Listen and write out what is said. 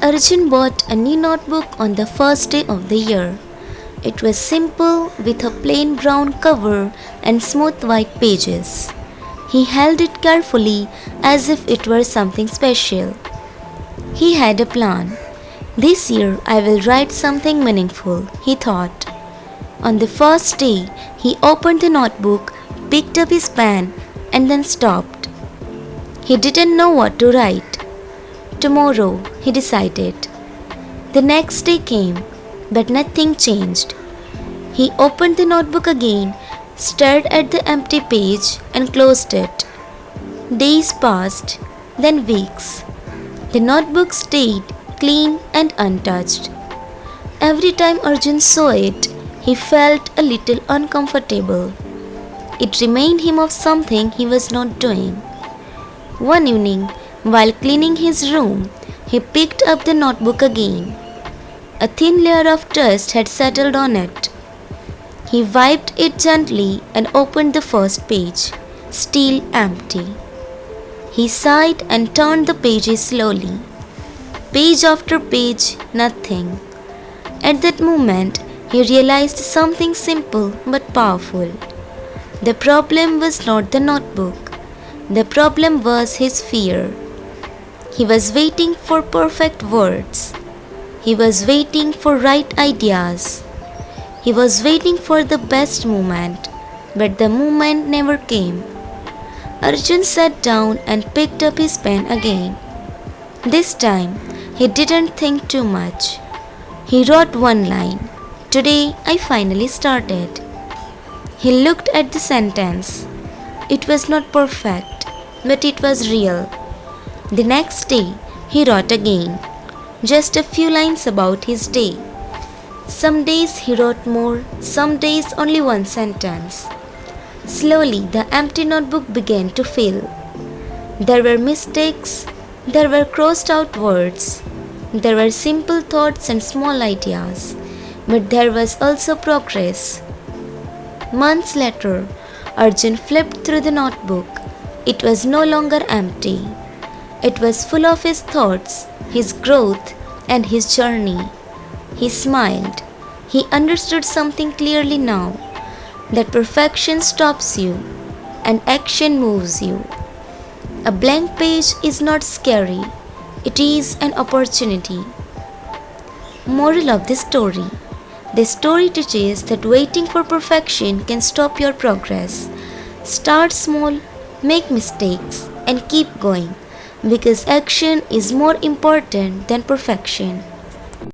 Arjun bought a new notebook on the first day of the year. It was simple with a plain brown cover and smooth white pages. He held it carefully as if it were something special. He had a plan. This year I will write something meaningful, he thought. On the first day, he opened the notebook, picked up his pen, and then stopped. He didn't know what to write. Tomorrow, he decided. The next day came, but nothing changed. He opened the notebook again, stared at the empty page, and closed it. Days passed, then weeks. The notebook stayed clean and untouched. Every time Arjun saw it, he felt a little uncomfortable. It reminded him of something he was not doing. One evening, while cleaning his room, he picked up the notebook again. A thin layer of dust had settled on it. He wiped it gently and opened the first page, still empty. He sighed and turned the pages slowly. Page after page, nothing. At that moment, he realized something simple but powerful. The problem was not the notebook. The problem was his fear. He was waiting for perfect words. He was waiting for right ideas. He was waiting for the best moment, but the moment never came. Arjun sat down and picked up his pen again. This time, he didn't think too much. He wrote one line. Today I finally started. He looked at the sentence. It was not perfect, but it was real. The next day, he wrote again. Just a few lines about his day. Some days he wrote more, some days only one sentence. Slowly, the empty notebook began to fill. There were mistakes, there were crossed out words, there were simple thoughts and small ideas, but there was also progress. Months later, Arjun flipped through the notebook. It was no longer empty. It was full of his thoughts, his growth, and his journey. He smiled. He understood something clearly now, that perfection stops you and action moves you. A blank page is not scary. It is an opportunity. Moral of the story. The story teaches that waiting for perfection can stop your progress. Start small, make mistakes, and keep going because action is more important than perfection.